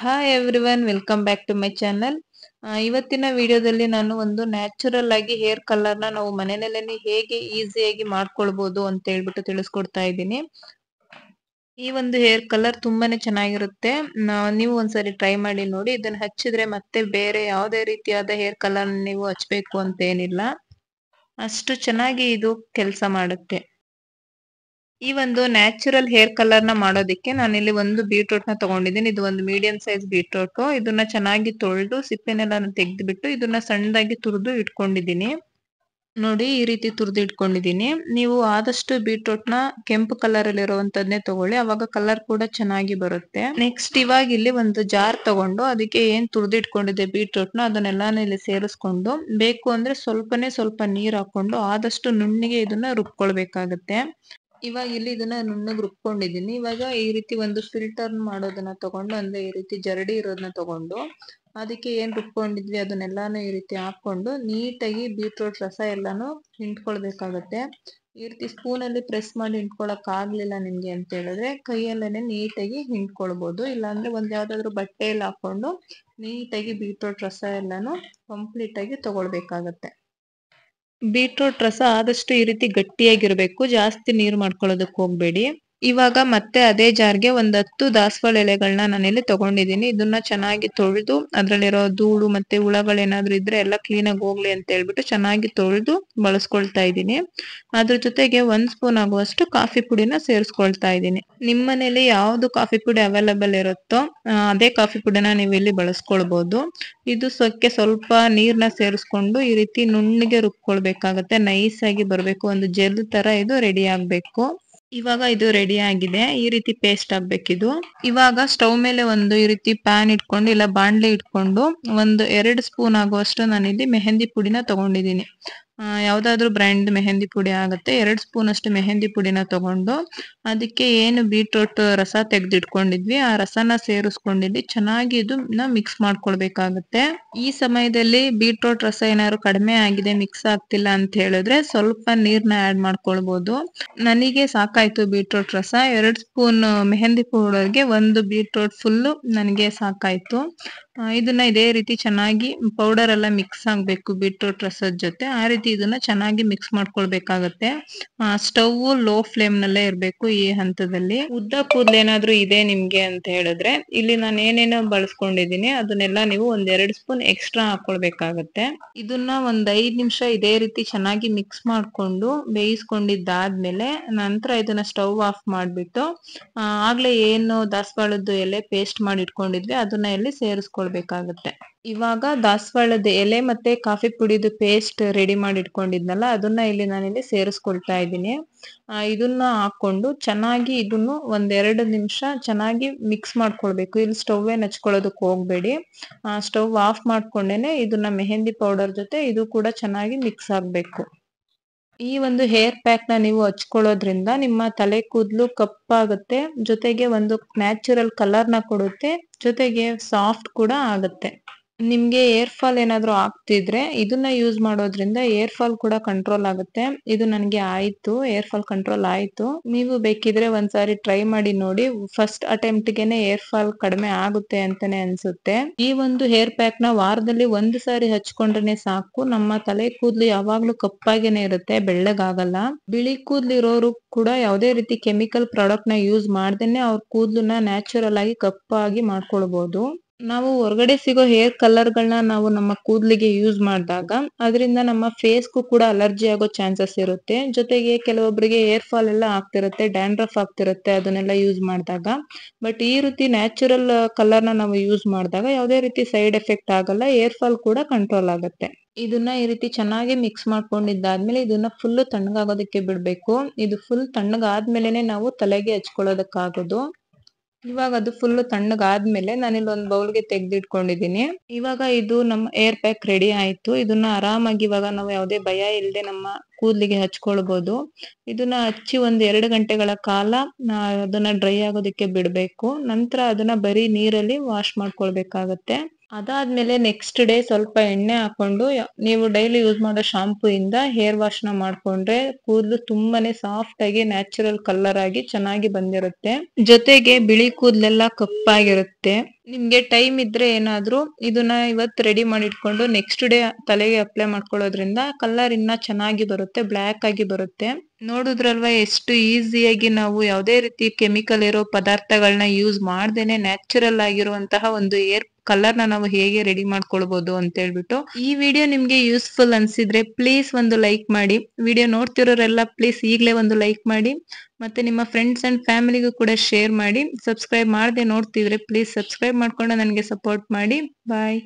Hi everyone, welcome back to my channel. ಇವತ್ತಿನ ವಿಡಿಯೋದಲ್ಲಿ ನಾನು ಒಂದು ನ್ಯಾಚುರಲ್ ಆಗಿ ಹೇರ್ ಕಲರ್ ನ ನಾವು ಮನೆಯಲ್ಲೇನೆ ಹೇಗೆ ಈಸಿಯಾಗಿ ಮಾಡ್ಕೊಳ್ಬಹುದು ಅಂತ ಹೇಳ್ಬಿಟ್ಟು ತಿಳಿಸ್ಕೊಡ್ತಾ ಇದ್ದೀನಿ. ಈ ಒಂದು ಹೇರ್ ಕಲರ್ ತುಂಬಾನೇ ಚೆನ್ನಾಗಿರುತ್ತೆ. ನೀವು ಒಂದ್ಸರಿ ಟ್ರೈ ಮಾಡಿ ನೋಡಿ. ಇದನ್ನ ಹಚ್ಚಿದ್ರೆ ಮತ್ತೆ ಬೇರೆ ಯಾವುದೇ ರೀತಿಯಾದ ಹೇರ್ ಕಲರ್ ನೀವು ಹಚ್ಬೇಕು ಅಂತ ಏನಿಲ್ಲ, ಅಷ್ಟು ಚೆನ್ನಾಗಿ ಇದು ಕೆಲಸ ಮಾಡುತ್ತೆ. ಈ ಒಂದು ನ್ಯಾಚುರಲ್ ಹೇರ್ ಕಲರ್ ನ ಮಾಡೋದಿಕ್ಕೆ ನಾನಿಲ್ಲಿ ಒಂದು ಬೀಟ್ರೂಟ್ ನ ತಗೊಂಡಿದ್ದೀನಿ. ಇದು ಒಂದು ಮೀಡಿಯಂ ಸೈಜ್ ಬೀಟ್ರೂಟ್. ಇದನ್ನ ಚೆನ್ನಾಗಿ ತೊಳೆದು ಸಿಪ್ಪೆನೆಲ್ಲ ತೆಗೆದ್ಬಿಟ್ಟು ಇದನ್ನ ಸಣ್ಣದಾಗಿ ತುರಿದು ಇಟ್ಕೊಂಡಿದ್ದೀನಿ. ನೋಡಿ, ಈ ರೀತಿ ತುರಿದು ಇಟ್ಕೊಂಡಿದ್ದೀನಿ. ನೀವು ಆದಷ್ಟು ಬೀಟ್ರೂಟ್ ನ ಕೆಂಪು ಕಲರ್ ಅಲ್ಲಿ ಇರುವಂತದ್ನೇ ತಗೊಳ್ಳಿ, ಅವಾಗ ಕಲರ್ ಕೂಡ ಚೆನ್ನಾಗಿ ಬರುತ್ತೆ. ನೆಕ್ಸ್ಟ್ ಇವಾಗ ಇಲ್ಲಿ ಒಂದು ಜಾರ್ ತಗೊಂಡು ಅದಕ್ಕೆ ಏನ್ ತುರಿದು ಇಟ್ಕೊಂಡಿದೆ ಬೀಟ್ರೂಟ್ ನ ಅದನ್ನೆಲ್ಲಾನು ಇಲ್ಲಿ ಸೇರಿಸ್ಕೊಂಡು, ಬೇಕು ಅಂದ್ರೆ ಸ್ವಲ್ಪ ನೀರ್ ಹಾಕೊಂಡು ಆದಷ್ಟು ನುಣ್ಣಿಗೆ ಇದನ್ನ ರುಬ್ಕೊಳ್ಬೇಕಾಗತ್ತೆ. ಇವಾಗ ಇಲ್ಲಿ ಇದನ್ನ ನುಣ್ಣಗೆ ರುಬ್ಕೊಂಡಿದ್ದೀನಿ. ಇವಾಗ ಈ ರೀತಿ ಒಂದು ಫಿಲ್ಟರ್ ಮಾಡೋದನ್ನ ತಗೊಂಡು, ಅಂದ್ರೆ ಈ ರೀತಿ ಜರಡಿ ಇರೋದನ್ನ ತಗೊಂಡು ಅದಕ್ಕೆ ಏನ್ ರುಬ್ಕೊಂಡಿದ್ವಿ ಅದನ್ನೆಲ್ಲಾನು ಈ ರೀತಿ ಹಾಕೊಂಡು ನೀಟಾಗಿ ಬೀಟ್ರೂಟ್ ರಸ ಎಲ್ಲಾನು ಹಿಂಡ್ಕೊಳ್ಬೇಕಾಗತ್ತೆ. ಈ ರೀತಿ ಸ್ಪೂನ್ ಅಲ್ಲಿ ಪ್ರೆಸ್ ಮಾಡಿ ಹಿಂಡ್ಕೊಳಕ್ ಆಗ್ಲಿಲ್ಲ ನಿಮ್ಗೆ ಅಂತ ಹೇಳಿದ್ರೆ ಕೈಯಲ್ಲೇನೆ ನೀಟಾಗಿ ಹಿಂಡ್ಕೊಳ್ಬಹುದು. ಇಲ್ಲಾಂದ್ರೆ ಒಂದ್ ಯಾವ್ದಾದ್ರು ಬಟ್ಟೆಯಲ್ಲಿ ಹಾಕೊಂಡು ನೀಟಾಗಿ ಬೀಟ್ರೂಟ್ ರಸ ಎಲ್ಲಾನು ಕಂಪ್ಲೀಟ್ ಆಗಿ ತಗೊಳ್ಬೇಕಾಗತ್ತೆ. ಬೀಟ್ರೂಟ್ ರಸ ಆದಷ್ಟು ಈ ರೀತಿ ಗಟ್ಟಿಯಾಗಿರ್ಬೇಕು, ಜಾಸ್ತಿ ನೀರು ಮಾಡ್ಕೊಳ್ಳೋದಕ್ಕೆ ಹೋಗ್ಬೇಡಿ. ಇವಾಗ ಮತ್ತೆ ಅದೇ ಜಾರ್ಗೆ ಒಂದ್ 10 ದಾಸವಾಳ ಎಲೆಗಳನ್ನ ನಾನಿಲ್ಲಿ ತಗೊಂಡಿದ್ದೀನಿ. ಇದನ್ನ ಚೆನ್ನಾಗಿ ತೊಳೆದು ಅದ್ರಲ್ಲಿರೋ ಧೂಳು ಮತ್ತೆ ಹುಳಗಳೇನಾದ್ರೂ ಇದ್ರೆ ಎಲ್ಲ ಕ್ಲೀನ್ ಆಗಿ ಹೋಗ್ಲಿ ಅಂತ ಹೇಳ್ಬಿಟ್ಟು ಚೆನ್ನಾಗಿ ತೊಳೆದು ಬಳಸ್ಕೊಳ್ತಾ ಇದ್ದೀನಿ. ಅದ್ರ ಜೊತೆಗೆ 1 ಸ್ಪೂನ್ ಆಗುವಷ್ಟು ಕಾಫಿ ಪುಡಿನ ಸೇರಿಸ್ಕೊಳ್ತಾ ಇದ್ದೀನಿ. ನಿಮ್ ಮನೇಲಿ ಯಾವ್ದು ಕಾಫಿ ಪುಡಿ ಅವೈಲಬಲ್ ಇರುತ್ತೋ ಅದೇ ಕಾಫಿ ಪುಡಿನ ನೀವು ಇಲ್ಲಿ ಬಳಸ್ಕೊಳ್ಬಹುದು. ಇದು ಸ್ವಲ್ಪ ನೀರ್ನ ಸೇರಿಸ್ಕೊಂಡು ಈ ರೀತಿ ನುಣ್ಣಗೆ ರುಬ್ಕೊಳ್ಬೇಕಾಗತ್ತೆ. ನೈಸ್ ಆಗಿ ಬರ್ಬೇಕು, ಒಂದು ಜೆಲ್ ತರ ಇದು ರೆಡಿ ಆಗ್ಬೇಕು. ಇವಾಗ ಇದು ರೆಡಿ ಆಗಿದೆ, ಈ ರೀತಿ ಪೇಸ್ಟ್ ಆಗ್ಬೇಕಿದು. ಇವಾಗ ಸ್ಟವ್ ಮೇಲೆ ಒಂದು ಈ ರೀತಿ ಪ್ಯಾನ್ ಇಟ್ಕೊಂಡು ಇಲ್ಲ ಬಾಣ್ಲೆ ಇಟ್ಕೊಂಡು ಒಂದು 2 ಸ್ಪೂನ್ ಆಗುವಷ್ಟು ನಾನಿಲ್ಲಿ ಮೆಹಂದಿ ಪುಡಿನ ತಗೊಂಡಿದ್ದೀನಿ. ಯಾವ್ದಾದ್ರು ಬ್ರ್ಯಾಂಡ್ ಮೆಹಂದಿ ಪುಡಿ ಆಗುತ್ತೆ. 2 ಸ್ಪೂನ್ ಅಷ್ಟು ಮೆಹಂದಿ ಪುಡಿನ ತಗೊಂಡು ಅದಕ್ಕೆ ಏನು ಬೀಟ್ರೂಟ್ ರಸ ತೆಗೆದಿಟ್ಕೊಂಡಿದ್ವಿ ಆ ರಸನ ಸೇರಿಸ್ಕೊಂಡಿದ್ವಿ. ಚೆನ್ನಾಗಿ ಇದನ್ನ ಮಿಕ್ಸ್ ಮಾಡ್ಕೊಳ್ಬೇಕಾಗತ್ತೆ. ಈ ಸಮಯದಲ್ಲಿ ಬೀಟ್ರೂಟ್ ರಸ ಏನಾದ್ರು ಕಡಿಮೆ ಆಗಿದೆ, ಮಿಕ್ಸ್ ಆಗ್ತಿಲ್ಲ ಅಂತ ಹೇಳಿದ್ರೆ ಸ್ವಲ್ಪ ನೀರ್ನ ಆಡ್ ಮಾಡ್ಕೊಳ್ಬಹುದು. ನನಗೆ ಸಾಕಾಯ್ತು ಬೀಟ್ರೂಟ್ ರಸ. 2 ಸ್ಪೂನ್ ಮೆಹಂದಿ ಪೌಡರ್ಗೆ 1 ಬೀಟ್ರೂಟ್ ಫುಲ್ ನನಗೆ ಸಾಕಾಯ್ತು. ಇದನ್ನ ಇದೇ ರೀತಿ ಚೆನ್ನಾಗಿ ಪೌಡರ್ ಎಲ್ಲ ಮಿಕ್ಸ್ ಆಗ್ಬೇಕು ಬೀಟ್ರೂಟ್ ರಸದ ಜೊತೆ. ಆ ರೀತಿ ಇದನ್ನ ಚೆನ್ನಾಗಿ ಮಿಕ್ಸ್ ಮಾಡ್ಕೊಳ್ಬೇಕಾಗತ್ತೆ. ಸ್ಟವ್ ಲೋ ಫ್ಲೇಮ್ ನಲ್ಲೇ ಇರ್ಬೇಕು ಈ ಹಂತದಲ್ಲಿ. ಉದ್ದ ಕೂದಲು ಏನಾದ್ರೂ ಇದೆ ನಿಮ್ಗೆ ಅಂತ ಹೇಳಿದ್ರೆ ಇಲ್ಲಿ ನಾನು ಏನೇನೋ ಬಳಸ್ಕೊಂಡಿದೀನಿ ಅದನ್ನೆಲ್ಲ ನೀವು 1-2 ಸ್ಪೂನ್ ಎಕ್ಸ್ಟ್ರಾ ಹಾಕೊಳ್ಬೇಕಾಗತ್ತೆ. ಇದನ್ನ ಒಂದ್ 5 ನಿಮಿಷ ಇದೇ ರೀತಿ ಚೆನ್ನಾಗಿ ಮಿಕ್ಸ್ ಮಾಡ್ಕೊಂಡು ಬೇಯಿಸ್ಕೊಂಡಿದ್ದಾದ್ಮೇಲೆ ನಂತರ ಇದನ್ನ ಸ್ಟವ್ ಆಫ್ ಮಾಡ್ಬಿಟ್ಟು ಆಗ್ಲೇ ಏನು ದಾಸವಾಳದ ಎಲೆ ಪೇಸ್ಟ್ ಮಾಡಿ ಇಟ್ಕೊಂಡಿದ್ವಿ ಅದನ್ನ ಇಲ್ಲಿ ಸೇರಿಸ್ಕೊಳ್ಬೇಕಾಗತ್ತೆ. ಇವಾಗ ದಾಸವಾಳದ ಎಲೆ ಮತ್ತೆ ಕಾಫಿ ಪುಡಿದು ಪೇಸ್ಟ್ ರೆಡಿ ಮಾಡಿ ಇಟ್ಕೊಂಡಿದ್ನಲ್ಲ ಅದನ್ನ ಇಲ್ಲಿ ನಾನಿಲ್ಲಿ ಸೇರಿಸ್ಕೊಳ್ತಾ ಇದ್ದೀನಿ. ಇದನ್ನ ಹಾಕೊಂಡು ಚೆನ್ನಾಗಿ ಇದನ್ನು 1-2 ನಿಮಿಷ ಚೆನ್ನಾಗಿ ಮಿಕ್ಸ್ ಮಾಡ್ಕೊಳ್ಬೇಕು. ಇಲ್ಲಿ ಸ್ಟವ್ ಏನ್ ಹಚ್ಕೊಳ್ಳೋದಕ್ಕೆ ಹೋಗ್ಬೇಡಿ. ಸ್ಟವ್ ಆಫ್ ಮಾಡ್ಕೊಂಡೇನೆ ಇದನ್ನ ಮೆಹಂದಿ ಪೌಡರ್ ಜೊತೆ ಇದು ಕೂಡ ಚೆನ್ನಾಗಿ ಮಿಕ್ಸ್ ಆಗ್ಬೇಕು. ಈ ಒಂದು ಹೇರ್ ಪ್ಯಾಕ್ ನ ನೀವು ಹಚ್ಕೊಳ್ಳೋದ್ರಿಂದ ನಿಮ್ಮ ತಲೆ ಕೂದಲು ಕಪ್ಪಾಗುತ್ತೆ, ಜೊತೆಗೆ ಒಂದು ನ್ಯಾಚುರಲ್ ಕಲರ್ ನ ಕೊಡುತ್ತೆ, ಜೊತೆಗೆ ಸಾಫ್ಟ್ ಕೂಡ ಆಗುತ್ತೆ. ನಿಮ್ಗೆ ಏರ್ ಫಾಲ್ ಏನಾದ್ರು ಆಗ್ತಿದ್ರೆ ಇದನ್ನ ಯೂಸ್ ಮಾಡೋದ್ರಿಂದ ಏರ್ ಫಾಲ್ ಕೂಡ ಕಂಟ್ರೋಲ್ ಆಗುತ್ತೆ. ಇದು ನನಗೆ ಆಯ್ತು, ಏರ್ ಫಾಲ್ ಕಂಟ್ರೋಲ್ ಆಯ್ತು. ನೀವು ಬೇಕಿದ್ರೆ ಒಂದ್ಸಾರಿ ಟ್ರೈ ಮಾಡಿ ನೋಡಿ. ಫಸ್ಟ್ ಅಟೆಂಪ್ಟ್ ಗೆನೆ ಏರ್ ಫಾಲ್ ಕಡಿಮೆ ಆಗುತ್ತೆ ಅಂತಾನೆ ಅನ್ಸುತ್ತೆ. ಈ ಒಂದು ಹೇರ್ ಪ್ಯಾಕ್ ನ ವಾರದಲ್ಲಿ 1 ಸಾರಿ ಹಚ್ಕೊಂಡ್ರೆ ಸಾಕು. ನಮ್ಮ ತಲೆ ಕೂದಲು ಯಾವಾಗ್ಲೂ ಕಪ್ಪಾಗೇನೆ ಇರುತ್ತೆ, ಬೆಳ್ಳಗಾಗಲ್ಲ. ಬಿಳಿ ಕೂದಲು ಇರೋರು ಕೂಡ ಯಾವುದೇ ರೀತಿ ಕೆಮಿಕಲ್ ಪ್ರಾಡಕ್ಟ್ ನ ಯೂಸ್ ಮಾಡ್ದೇನೆ ಅವ್ರ ಕೂದಲನ್ನ ನ್ಯಾಚುರಲ್ ಆಗಿ ಕಪ್ಪಾಗಿ ಮಾಡ್ಕೊಳ್ಬಹುದು. ನಾವು ಹೊರಗಡೆ ಸಿಗೋ ಹೇರ್ ಕಲರ್ ಗಳನ್ನ ನಾವು ನಮ್ಮ ಕೂದಲಿಗೆ ಯೂಸ್ ಮಾಡಿದಾಗ ಅದರಿಂದ ನಮ್ಮ ಫೇಸ್ಗೂ ಕೂಡ ಅಲರ್ಜಿ ಆಗೋ ಚಾನ್ಸಸ್ ಇರುತ್ತೆ. ಜೊತೆಗೆ ಕೆಲವೊಬ್ಬರಿಗೆ ಹೇರ್ ಫಾಲ್ ಎಲ್ಲ ಆಗ್ತಿರುತ್ತೆ, ಡ್ಯಾಂಡ್ರಫ್ ಆಗ್ತಿರುತ್ತೆ ಅದನ್ನೆಲ್ಲ ಯೂಸ್ ಮಾಡಿದಾಗ. ಬಟ್ ಈ ರೀತಿ ನ್ಯಾಚುರಲ್ ಕಲರ್ ನ ನಾವು ಯೂಸ್ ಮಾಡಿದಾಗ ಯಾವುದೇ ರೀತಿ ಸೈಡ್ ಎಫೆಕ್ಟ್ ಆಗಲ್ಲ, ಹೇರ್ ಫಾಲ್ ಕೂಡ ಕಂಟ್ರೋಲ್ ಆಗುತ್ತೆ. ಇದನ್ನ ಈ ರೀತಿ ಚೆನ್ನಾಗಿ ಮಿಕ್ಸ್ ಮಾಡ್ಕೊಂಡಿದ್ದಾದ್ಮೇಲೆ ಇದನ್ನ ಫುಲ್ ತಣ್ಣಗಾಗೋದಕ್ಕೆ ಬಿಡ್ಬೇಕು. ಇದು ಫುಲ್ ತಣ್ಣಗಾದ್ಮೇಲೆನೆ ನಾವು ತಲೆಗೆ ಹಚ್ಕೊಳ್ಳೋದಕ್ಕಾಗೋದು. ಇವಾಗ ಅದು ಫುಲ್ ತಣ್ಣಗಾದ್ಮೇಲೆ ನಾನಿಲ್ಲಿ ಒಂದು ಬೌಲ್ಗೆ ತೆಗೆದಿಟ್ಕೊಂಡಿದ್ದೀನಿ. ಇವಾಗ ಇದು ನಮ್ಮ ಏರ್ ಪ್ಯಾಕ್ ರೆಡಿ ಆಯ್ತು. ಇದನ್ನ ಆರಾಮಾಗಿ ಇವಾಗ ನಾವು ಯಾವುದೇ ಭಯ ಇಲ್ಲದೆ ನಮ್ಮ ಕೂದಲಿಗೆ ಹಚ್ಕೊಳ್ಬಹುದು. ಇದನ್ನ ಹಚ್ಚಿ 1-2 ಗಂಟೆಗಳ ಕಾಲ ಅದನ್ನ ಡ್ರೈ ಆಗೋದಕ್ಕೆ ಬಿಡ್ಬೇಕು. ನಂತರ ಅದನ್ನ ಬರೀ ನೀರಲ್ಲಿ ವಾಶ್ ಮಾಡ್ಕೊಳ್ಬೇಕಾಗತ್ತೆ. ಅದಾದ್ಮೇಲೆ ನೆಕ್ಸ್ಟ್ ಡೇ ಸ್ವಲ್ಪ ಎಣ್ಣೆ ಹಾಕೊಂಡು ನೀವು ಡೈಲಿ ಯೂಸ್ ಮಾಡೋ ಶಾಂಪೂ ಇಂದ ಹೇರ್ ವಾಶ್ ನ ಮಾಡ್ಕೊಂಡ್ರೆ ಕೂದಲು ತುಂಬಾನೇ ಸಾಫ್ಟ್ ಆಗಿ ನ್ಯಾಚುರಲ್ ಕಲರ್ ಆಗಿ ಚೆನ್ನಾಗಿ ಬಂದಿರುತ್ತೆ. ಜೊತೆಗೆ ಬಿಳಿ ಕೂದಲೆಲ್ಲ ಕಪ್ಪಾಗಿರುತ್ತೆ. ನಿಮ್ಗೆ ಟೈಮ್ ಇದ್ರೆ ಏನಾದ್ರೂ ಇದನ್ನ ಇವತ್ತು ರೆಡಿ ಮಾಡಿ ಇಟ್ಕೊಂಡು ನೆಕ್ಸ್ಟ್ ಡೇ ತಲೆಗೆ ಅಪ್ಲೈ ಮಾಡ್ಕೊಳ್ಳೋದ್ರಿಂದ ಕಲರ್ ಇನ್ನ ಚೆನ್ನಾಗಿ ಬರುತ್ತೆ, ಬ್ಲಾಕ್ ಆಗಿ ಬರುತ್ತೆ. ನೋಡುದ್ರಲ್ವಾ ಎಷ್ಟು ಈಸಿಯಾಗಿ ನಾವು ಯಾವುದೇ ರೀತಿ ಕೆಮಿಕಲ್ ಇರೋ ಪದಾರ್ಥಗಳನ್ನ ಯೂಸ್ ಮಾಡ್ದೇನೆ ನ್ಯಾಚುರಲ್ ಆಗಿರುವಂತಹ ಒಂದು ಹೇರ್ ಕಲರ್ ನ ನಾವು ಹೇಗೆ ರೆಡಿ ಮಾಡ್ಕೊಳ್ಬಹುದು ಅಂತ ಹೇಳ್ಬಿಟ್ಟು. ಈ ವಿಡಿಯೋ ನಿಮ್ಗೆ ಯೂಸ್ಫುಲ್ ಅನ್ಸಿದ್ರೆ ಪ್ಲೀಸ್ ಒಂದು ಲೈಕ್ ಮಾಡಿ. ವಿಡಿಯೋ ನೋಡ್ತಿರೋರೆಲ್ಲ ಪ್ಲೀಸ್ ಈಗಲೇ ಒಂದು ಲೈಕ್ ಮಾಡಿ, ಮತ್ತೆ ನಿಮ್ಮ ಫ್ರೆಂಡ್ಸ್ ಅಂಡ್ ಫ್ಯಾಮಿಲಿಗೂ ಕೂಡ ಶೇರ್ ಮಾಡಿ. ಸಬ್ಸ್ಕ್ರೈಬ್ ಮಾಡದೆ ನೋಡ್ತಿದ್ರೆ ಪ್ಲೀಸ್ ಸಬ್ಸ್ಕ್ರೈಬ್ ಮಾಡ್ಕೊಂಡು ನನಗೆ ಸಪೋರ್ಟ್ ಮಾಡಿ. ಬಾಯ್.